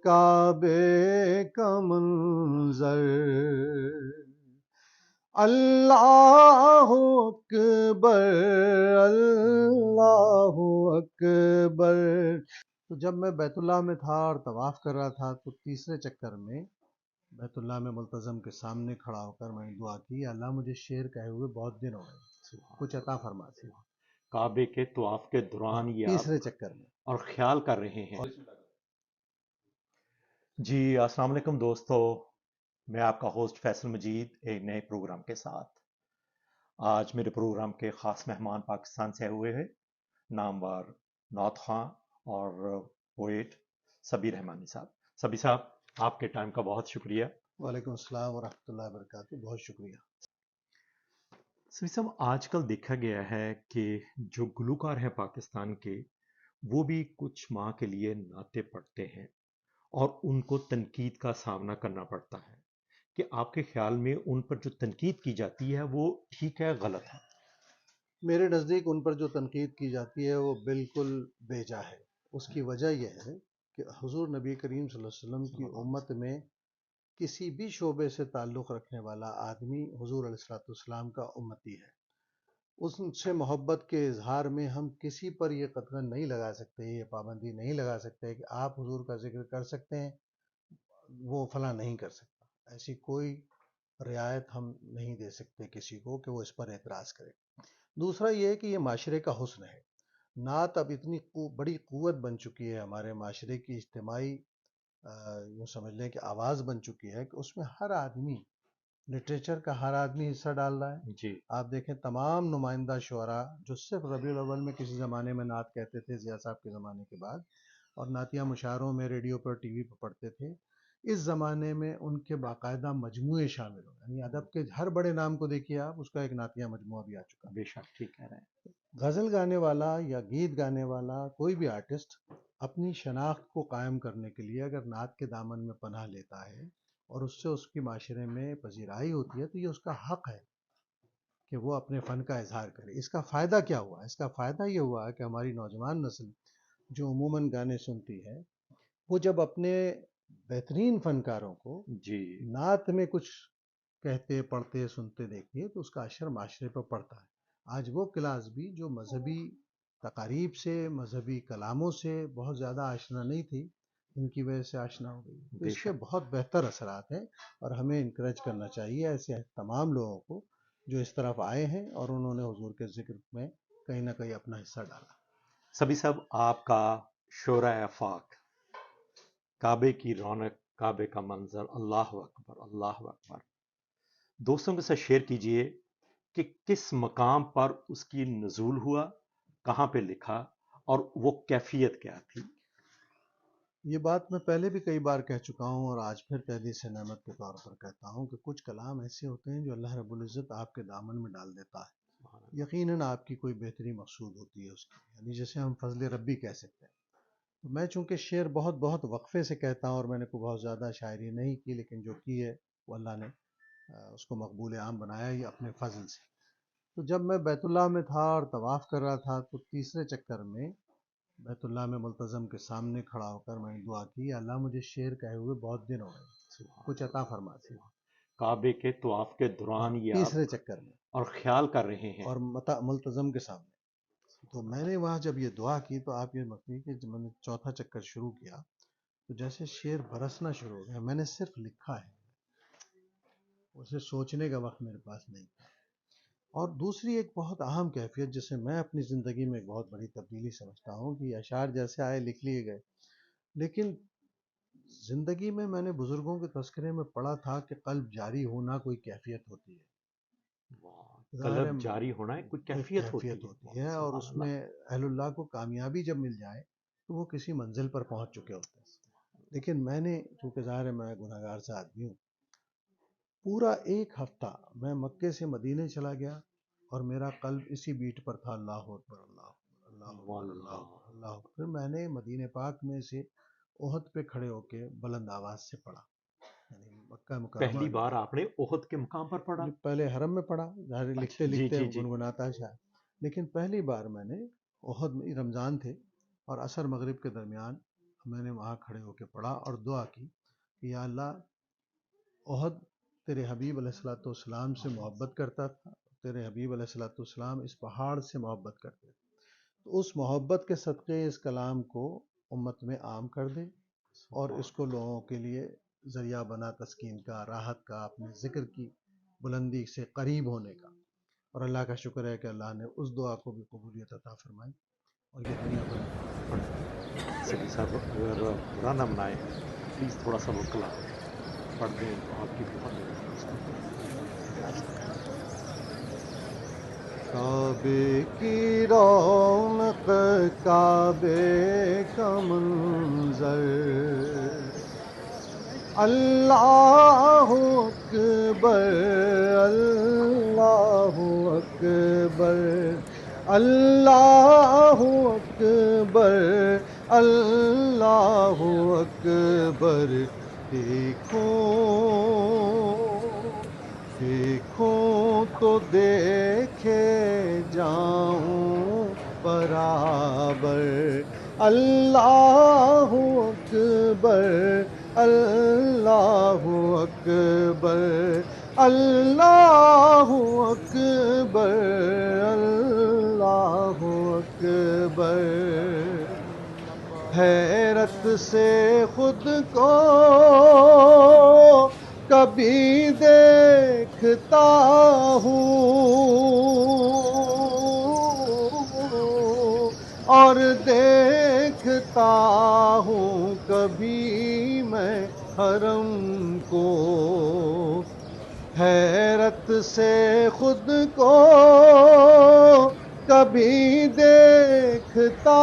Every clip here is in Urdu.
کعبے کا منظر، اللہ اکبر اللہ اکبر۔ تو جب میں بیت اللہ میں تھا اور طواف کر رہا تھا تو تیسرے چکر میں بیت اللہ میں ملتزم کے سامنے کھڑا ہو کر میں نے دعا کی، اللہ مجھے شعر کہے ہوئے بہت دن ہو گئے، کچھ عطا فرما دے۔ کعبے کے طواف کے دوران یہ آپ تیسرے چکر میں اور خیال کر رہے ہیں۔ جی السلام علیکم دوستو، میں آپ کا ہوسٹ فیصل مجید ایک نئے پروگرام کے ساتھ۔ آج میرے پروگرام کے خاص مہمان پاکستان سے ہوئے ہیں، نامور نعت خواں اور پوئٹ سبی رحمانی صاحب۔ سبی صاحب آپ کے ٹائم کا بہت شکریہ۔ وعلیکم السلام ورحمۃ اللہ وبرکاتہ، بہت شکریہ۔ سبی صاحب آج کل دیکھا گیا ہے کہ جو گلوکار ہیں پاکستان کے، وہ بھی کچھ ماہ کے لیے نعتیں پڑھتے ہیں اور ان کو تنقید کا سامنا کرنا پڑتا ہے، کہ آپ کے خیال میں ان پر جو تنقید کی جاتی ہے وہ ٹھیک ہے غلط ہے؟ میرے نزدیک ان پر جو تنقید کی جاتی ہے وہ بالکل بے جا ہے۔ اس کی وجہ یہ ہے کہ حضور نبی کریم صلی اللہ علیہ وسلم کی امت میں کسی بھی شعبے سے تعلق رکھنے والا آدمی حضور علیہ السلام کا امتی ہے۔ اس سے محبت کے اظہار میں ہم کسی پر یہ قطعہ نہیں لگا سکتے، یہ پابندی نہیں لگا سکتے کہ آپ حضور کا ذکر کر سکتے ہیں، وہ فلاں نہیں کر سکتا۔ ایسی کوئی رعایت ہم نہیں دے سکتے کسی کو کہ وہ اس پر اعتراض کرے۔ دوسرا یہ ہے کہ یہ معاشرے کا حسن ہے۔ نعت اب اتنی بڑی قوت بن چکی ہے، ہمارے معاشرے کی اجتماعی یوں سمجھ لیں کہ آواز بن چکی ہے کہ اس میں ہر آدمی، لٹریچر کا ہر آدمی حصہ ڈال رہا ہے۔ جی آپ دیکھیں تمام نمائندہ شعراء جو صرف ربیع الاول میں کسی زمانے میں نعت کہتے تھے، ضیاء صاحب کے زمانے کے بعد، اور نعتیہ مشاعروں میں ریڈیو پر ٹی وی پر پڑھتے تھے، اس زمانے میں ان کے باقاعدہ مجموعے شامل ہو، یعنی ادب کے ہر بڑے نام کو دیکھیے آپ، اس کا ایک نعتیہ مجموعہ بھی آ چکا۔ بے شک ٹھیک کہہ رہے ہیں۔ غزل گانے والا یا گیت گانے والا کوئی بھی آرٹسٹ اپنی شناخت کو قائم کرنے کے لیے اگر نعت کے دامن میں پناہ لیتا ہے اور اس سے اس کی معاشرے میں پذیرائی ہوتی ہے تو یہ اس کا حق ہے کہ وہ اپنے فن کا اظہار کرے۔ اس کا فائدہ کیا ہوا؟ اس کا فائدہ یہ ہوا کہ ہماری نوجوان نسل جو عموماً گانے سنتی ہے، وہ جب اپنے بہترین فنکاروں کو جی نعت میں کچھ کہتے پڑھتے سنتے دیکھیے تو اس کا اثر معاشرے پر پڑتا ہے۔ آج وہ کلاس بھی جو مذہبی تقاریب سے، مذہبی کلاموں سے بہت زیادہ آشنا نہیں تھی، ان کی وجہ سے آشنا ہو گئی۔ تو بے اس کے شک بہت بہتر اثرات ہیں اور ہمیں انکریج کرنا چاہیے ایسے تمام لوگوں کو جو اس طرف آئے ہیں اور انہوں نے حضور کے ذکر میں کہیں نہ کہیں اپنا حصہ ڈالا۔ سبی صاحب آپ کا شعرۂ آفاق، کعبے کی رونق، کعبے کا منظر، اللہ اکبر اللہ اکبر، دوستوں کے ساتھ شیئر کیجئے کہ کس مقام پر اس کی نزول ہوا، کہاں پہ لکھا اور وہ کیفیت کیا تھی؟ یہ بات میں پہلے بھی کئی بار کہہ چکا ہوں اور آج پھر تحدیث نعمت کے طور پر کہتا ہوں کہ کچھ کلام ایسے ہوتے ہیں جو اللہ رب العزت آپ کے دامن میں ڈال دیتا ہے، یقیناً آپ کی کوئی بہتری مقصود ہوتی ہے اس کی، یعنی جسے ہم فضل ربی کہہ سکتے ہیں۔ تو میں چونکہ شعر بہت بہت وقفے سے کہتا ہوں اور میں نے کوئی بہت زیادہ شاعری نہیں کی، لیکن جو کی ہے وہ اللہ نے اس کو مقبول عام بنایا ہی اپنے فضل سے۔ تو جب میں بیت اللہ میں تھا اور طواف کر رہا تھا تو تیسرے چکر میں بیت اللہ میں ملتزم کے سامنے کھڑا ہو کر میں نے دعا کی، اللہ مجھے شعر کہے ہوئے بہت دن ہو گئے، کچھ عطا فرما دے۔ کعبے کے طواف کے دوران یہ آپ تیسرے چکر میں اور خیال کر رہے ہیں۔ اور ملتزم کے سامنے تو میں نے وہاں جب یہ دعا کی تو آپ یہ مطلب کہ جب میں نے چوتھا چکر شروع کیا تو جیسے شعر برسنا شروع ہو گیا۔ میں نے صرف لکھا ہے، اسے سوچنے کا وقت میرے پاس نہیں تھا۔ اور دوسری ایک بہت اہم کیفیت جسے میں اپنی زندگی میں ایک بہت بڑی تبدیلی سمجھتا ہوں کہ یہ اشعار جیسے آئے لکھ لیے گئے، لیکن زندگی میں نے بزرگوں کے تذکرے میں پڑھا تھا کہ قلب جاری ہونا کوئی کیفیت ہوتی ہے، قلب جاری ہونا ہے کوئی کیفیت ہوتی ہے اور اس میں اہل اللہ کو کامیابی جب مل جائے تو وہ کسی منزل پر پہنچ چکے ہوتے ہیں۔ لیکن میں نے چونکہ ظاہر ہے میں گناہگار سے آدمی ہوں، پورا ایک ہفتہ میں مکے سے مدینے چلا گیا اور میرا قلب اسی بیٹ پر تھا، اللہ اکبر اللہ اکبر اللہ اکبر اللہ اکبر اللہ اکبر۔ پھر میں نے مدینہ پاک میں سے احد پہ کھڑے ہو کے بلند آواز سے پڑھا، یعنی مکہ مکرمہ پہلی بار آپ نے احد کے مقام پر پڑھا؟ پہلے حرم میں پڑھا، ظاہر لکھتے لکھتے جی گنگناتا شاید، لیکن پہلی بار میں نے احد میں رمضان تھے اور عصر مغرب کے درمیان تو میں نے وہاں کھڑے ہو کے پڑھا اور دعا کی کہ یا اللہ، احد تیرے حبیب علیہ الصلوۃ والسلام سے محبت کرتا تھا، تیرے حبیب علیہ الصلوۃ والسلام اس پہاڑ سے محبت کرتے تھے، تو اس محبت کے صدقے اس کلام کو امت میں عام کر دے اور اس کو لوگوں کے لیے ذریعہ بنا تسکین کا، راحت کا، اپنے ذکر کی بلندی سے قریب ہونے کا۔ اور اللہ کا شکر ہے کہ اللہ نے اس دعا کو بھی قبولیت عطا فرمائی اور یہ دنیا بھر میں سبھی صاحب اگر برا نہ منائے پلیز تھوڑا سا وکلا پڑھ دیں تو آپ کی بہت کعبے کی رونق، کعبے کا منظر، اللہ اکبر، اللہ اکبر، اللہ اکبر، اللہ اکبر، دیکھوں دیکھوں تو دیکھے جاؤں برابر، اللہ اکبر، اللہ اکبر، اللہ اکبر، اللہ اکبر، حیرت سے خود کو کبھی دیکھتا ہوں اور دیکھتا ہوں کبھی میں حرم کو، حیرت سے خود کو کبھی دیکھتا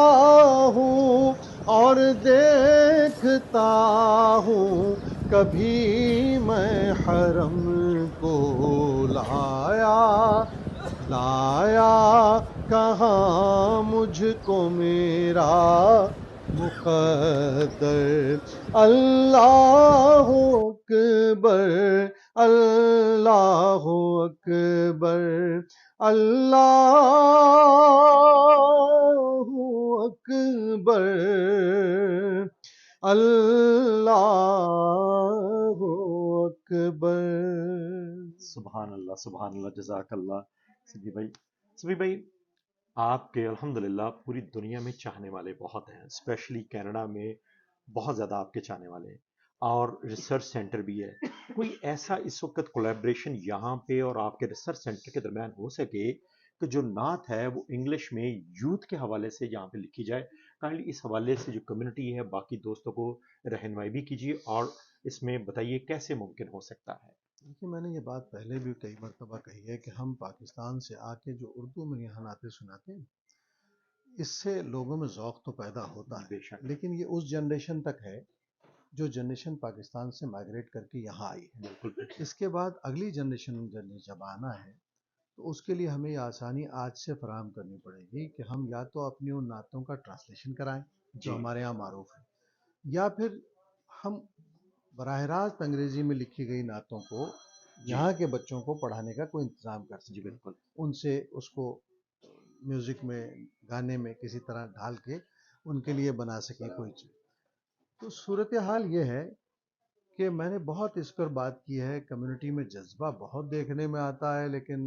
ہوں اور دیکھتا ہوں کبھی میں حرم کو، لایا کہاں مجھ کو میرا مقدر، اللہ اکبر، اللہ اکبر، اللہ اکبر، اللہ اکبر۔ سبحان اللہ، جزاک اللہ سبھی بھائی آپ کے الحمدللہ پوری دنیا میں چاہنے والے بہت ہیں، اسپیشلی کینیڈا میں بہت زیادہ آپ کے چاہنے والے ہیں اور ریسرچ سینٹر بھی ہے۔ کوئی ایسا اس وقت کولیبریشن یہاں پہ اور آپ کے ریسرچ سینٹر کے درمیان ہو سکے کہ جو نعت ہے وہ انگلش میں یوتھ کے حوالے سے یہاں پہ لکھی جائے؟ کائنڈلی اس حوالے سے جو کمیونٹی ہے باقی دوستوں کو رہنمائی بھی کیجیے اور اس میں بتائیے کیسے ممکن ہو سکتا ہے۔ دیکھیے، میں نے یہ بات پہلے بھی کئی مرتبہ کہی ہے کہ ہم پاکستان سے آ کے جو اردو میں یہاں نعتیں سناتے ہیں، اس سے لوگوں میں ذوق تو پیدا ہوتا بے ہے، شک، لیکن یہ اس جنریشن تک ہے جو جنریشن پاکستان سے مائگریٹ کر کے یہاں آئی ہے۔ بالکل اس کے بعد اگلی جنریشن جب آنا ہے تو اس کے لیے ہمیں یہ آسانی آج سے فراہم کرنی پڑے گی کہ ہم یا تو اپنی ان نعتوں کا ٹرانسلیشن کرائیں جو جی، ہمارے یہاں معروف ہے، یا پھر ہم براہ راست انگریزی میں لکھی گئی نعتوں کو جی، یہاں کے بچوں کو پڑھانے کا کوئی انتظام کر جی سکیں، بالکل، ان سے اس کو میوزک میں، گانے میں کسی طرح ڈھال کے ان کے لیے بنا سکیں کوئی چیز۔ تو صورتحال یہ ہے کہ میں نے بہت اس پر بات کی ہے، کمیونٹی میں جذبہ بہت دیکھنے میں آتا ہے، لیکن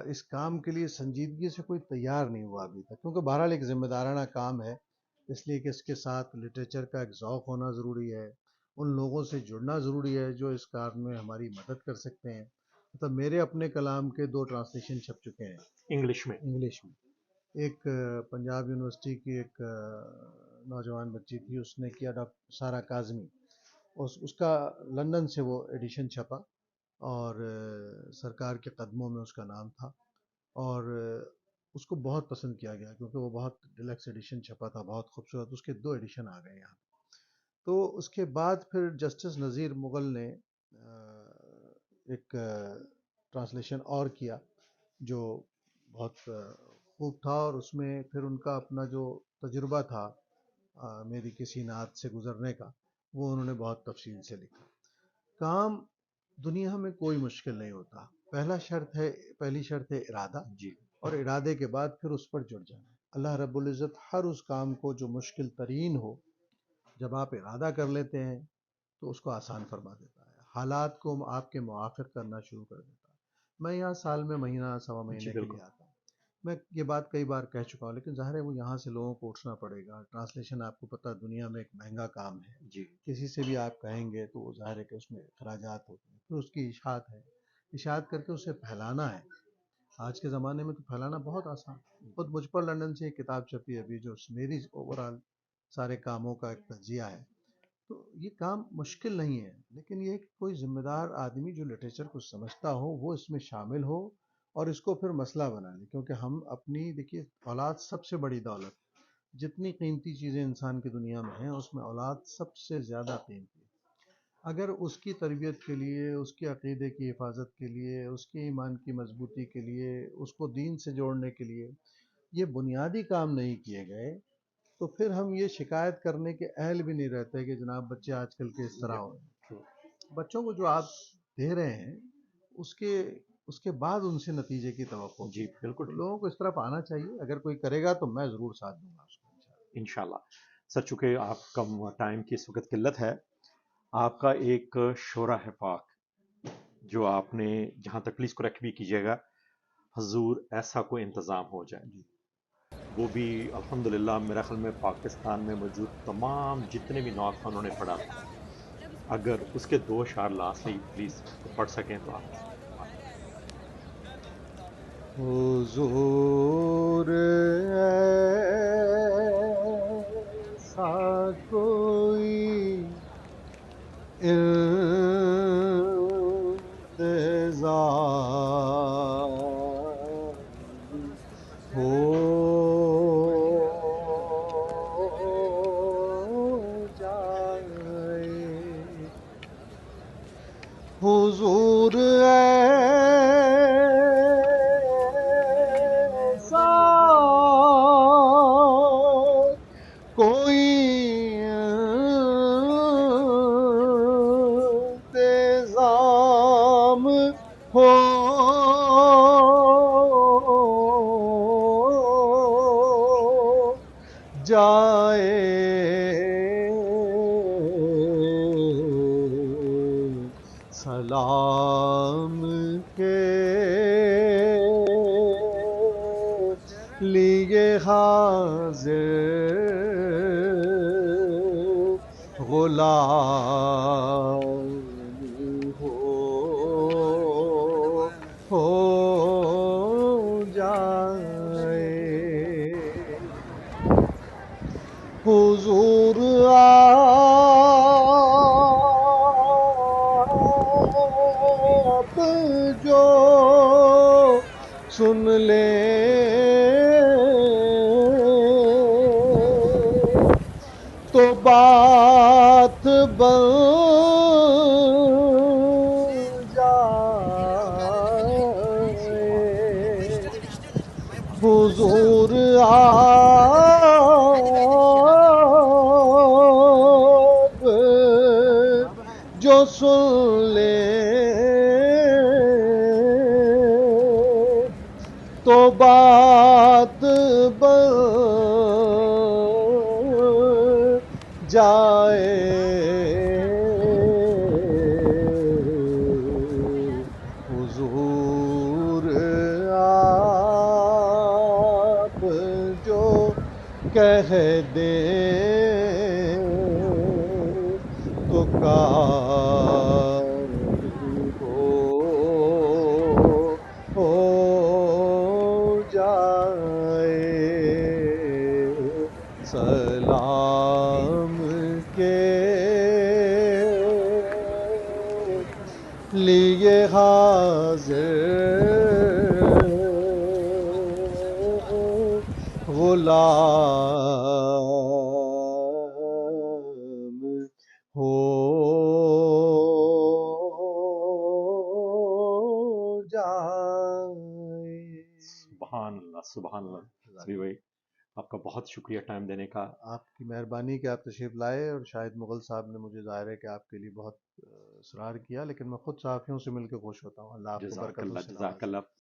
اس کام کے لیے سنجیدگی سے کوئی تیار نہیں ہوا ابھی تک، کیونکہ بہرحال ایک ذمہ دارانہ کام ہے، اس لیے کہ اس کے ساتھ لٹریچر کا ایک ذوق ہونا ضروری ہے، ان لوگوں سے جڑنا ضروری ہے جو اس کام میں ہماری مدد کر سکتے ہیں۔ مطلب میرے اپنے کلام کے 2 ٹرانسلیشن چھپ چکے ہیں انگلش میں، انگلش میں۔ ایک پنجاب یونیورسٹی کی ایک نوجوان بچی تھی، اس نے کیا، ڈاکٹر سارا کاظمی، اس کا لندن سے وہ ایڈیشن چھپا اور سرکار کے قدموں میں اس کا نام تھا اور اس کو بہت پسند کیا گیا کیونکہ وہ بہت ڈیلکس ایڈیشن چھپا تھا، بہت خوبصورت، اس کے 2 ایڈیشن آ گئے یہاں۔ تو اس کے بعد پھر جسٹس نذیر مغل نے ایک ٹرانسلیشن اور کیا جو بہت خوب تھا، اور اس میں پھر ان کا اپنا جو تجربہ تھا میری کسی نعت سے گزرنے کا، وہ انہوں نے بہت تفصیل سے لکھا۔ کام دنیا میں کوئی مشکل نہیں ہوتا، پہلی شرط ہے ارادہ، جی اور ارادے کے بعد پھر اس پر جڑ جانا۔ اللہ رب العزت ہر اس کام کو جو مشکل ترین ہو جب آپ ارادہ کر لیتے ہیں تو اس کو آسان فرما دیتا ہے، حالات کو آپ کے موافق کرنا شروع کر دیتا ہے۔ میں یہاں سال میں مہینہ سوا جی مہینے کے لیے بالکل. آتا ہوں، میں یہ بات کئی بار کہہ چکا ہوں، لیکن ظاہر ہے وہ یہاں سے لوگوں کو اٹھنا پڑے گا، ٹرانسلیشن آپ کو پتہ دنیا میں ایک مہنگا کام ہے، جی کسی سے بھی آپ کہیں گے تو وہ ظاہر ہے کہ اس میں اخراجات ہوتے ہیں، پھر اس کی اشاعت ہے، اشاعت کر کے اسے پھیلانا ہے۔ آج کے زمانے میں تو پھیلانا بہت آسان، خود مجھ پر لندن سے ایک کتاب چھپی ابھی جو میری اوورال سارے کاموں کا ایک تجزیہ ہے، تو یہ کام مشکل نہیں ہے، لیکن یہ کہ کوئی ذمہ دار آدمی جو لٹریچر کو سمجھتا ہو وہ اس میں شامل ہو اور اس کو پھر مسئلہ بنا لے، کیونکہ ہم اپنی دیکھیے اولاد سب سے بڑی دولت، جتنی قیمتی چیزیں انسان کی دنیا میں ہیں اس میں اولاد سب سے زیادہ قیمتی ہے۔ اگر اس کی تربیت کے لیے، اس کے عقیدے کی حفاظت کے لیے، اس کے ایمان کی مضبوطی کے لیے، اس کو دین سے جوڑنے کے لیے یہ بنیادی کام نہیں کیے گئے تو پھر ہم یہ شکایت کرنے کے اہل بھی نہیں رہتے کہ جناب بچے آج کل کے اس طرح ہو رہے ہیں۔ بچوں کو جو آپ دے رہے ہیں اس کے بعد ان سے نتیجے کی توقع جی کی ہے، بالکل تو ٹھیک. لوگوں کو اس طرف آنا چاہیے، اگر کوئی کرے گا تو میں ضرور ساتھ دوں گا اس کو انشاءاللہ۔ انشاءاللہ. سر چونکہ آپ کا ٹائم کی اس وقت قلت ہے، آپ کا ایک شعرا ہے پاک جو آپ نے، جہاں تک پلیز کریکٹ بھی کیجیے گا، حضور ایسا کوئی انتظام ہو جائے، جی وہ بھی الحمدللہ میرا خیال میں پاکستان میں موجود تمام جتنے بھی نعت خانوں نے پڑھا، اگر اس کے دو اشعار لاسٹلی پلیز پڑھ سکیں تو آپ. حضور ایسا کوئی انتظام ہو جائے، حضور ایسا کوئی انتظام ہو جائے، سلام کے لیے حاضر غلام ہو جائے، حضور آپ جو سن لیں تو بات بن جائے، حضور آپ جو سن لیں تو بات بن جائے، حضور آپ جو کہہ دیں تو کامل ہو جائے، سلام کے لیے حاضر غلام ہو جائے۔ سبحان اللہ سبحان اللہ. سبھی بھائی آپ کا بہت شکریہ ٹائم دینے کا. آپ کی مہربانی کہ آپ تشریف لائے، اور شاہد مغل صاحب نے مجھے ظاہر ہے کہ آپ کے لیے بہت اصرار کیا، لیکن میں خود صحافیوں سے مل کے خوش ہوتا ہوں۔ اللہ آپ کو جزاک برکتوں اللہ سے جزاک نوازے۔ اللہ.